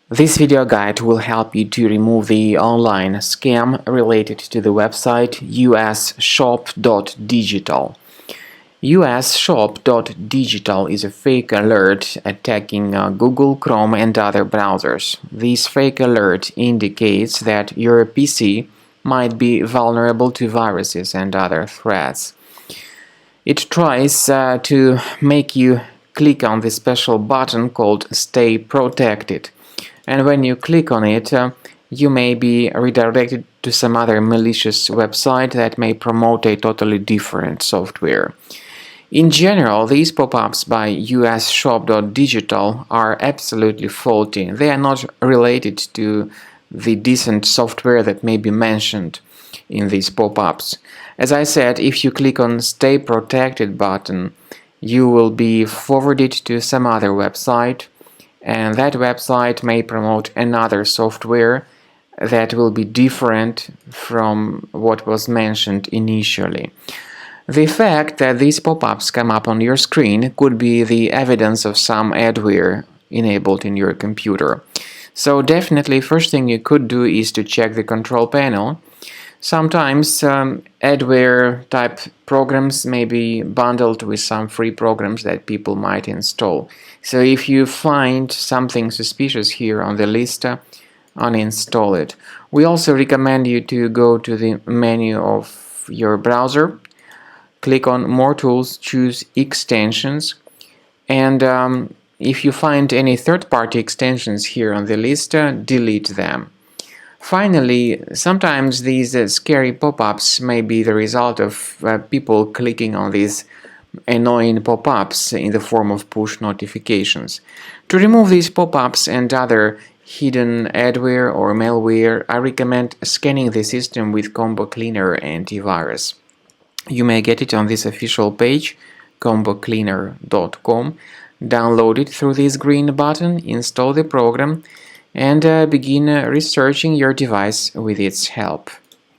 This video guide will help you to remove the online scam related to the website Usshop.digital. Usshop.digital is a fake alert attacking Google, Chrome and other browsers. This fake alert indicates that your PC might be vulnerable to viruses and other threats. It tries to make you click on the special button called Stay Protected. And when you click on it, you may be redirected to some other malicious website that may promote a totally different software. In general, these pop-ups by Usshop.digital are absolutely faulty. They are not related to the decent software that may be mentioned in these pop-ups. As I said, if you click on Stay Protected button, you will be forwarded to some other website, and that website may promote another software that will be different from what was mentioned initially. The fact that these pop-ups come up on your screen could be the evidence of some adware enabled in your computer. So definitely, first thing you could do is to check the control panel. Sometimes adware type programs may be bundled with some free programs that people might install. So if you find something suspicious here on the list, uninstall it. We also recommend you to go to the menu of your browser, click on More Tools, choose Extensions, and if you find any third-party extensions here on the list, delete them. Finally, sometimes these scary pop-ups may be the result of people clicking on these annoying pop-ups in the form of push notifications. To remove these pop-ups and other hidden adware or malware, I recommend scanning the system with Combo Cleaner antivirus. You may get it on this official page, combocleaner.com. Download it through this green button, install the program, and begin researching your device with its help.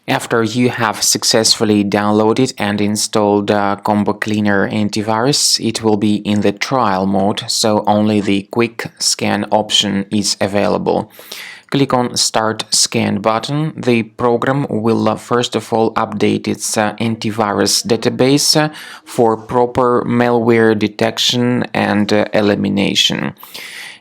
After you have successfully downloaded and installed Combo Cleaner antivirus, it will be in the trial mode, so only the quick scan option is available. Click on Start Scan button. The program will first of all update its antivirus database for proper malware detection and elimination.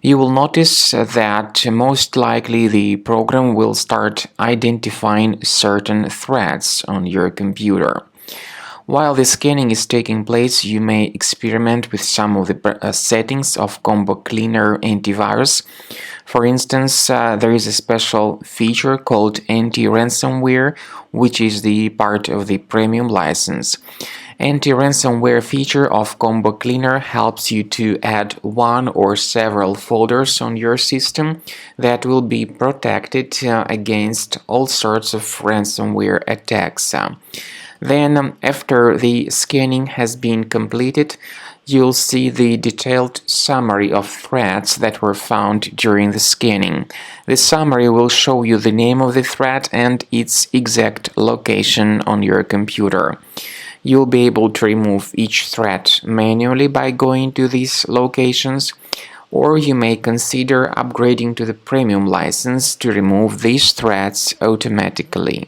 You will notice that most likely the program will start identifying certain threats on your computer. While the scanning is taking place, you may experiment with some of the settings of Combo Cleaner antivirus. For instance, there is a special feature called anti-ransomware, which is the part of the premium license. Anti-ransomware feature of Combo Cleaner helps you to add one or several folders on your system that will be protected against all sorts of ransomware attacks. Then, after the scanning has been completed, you'll see the detailed summary of threats that were found during the scanning. The summary will show you the name of the threat and its exact location on your computer. You'll be able to remove each threat manually by going to these locations, or you may consider upgrading to the premium license to remove these threats automatically.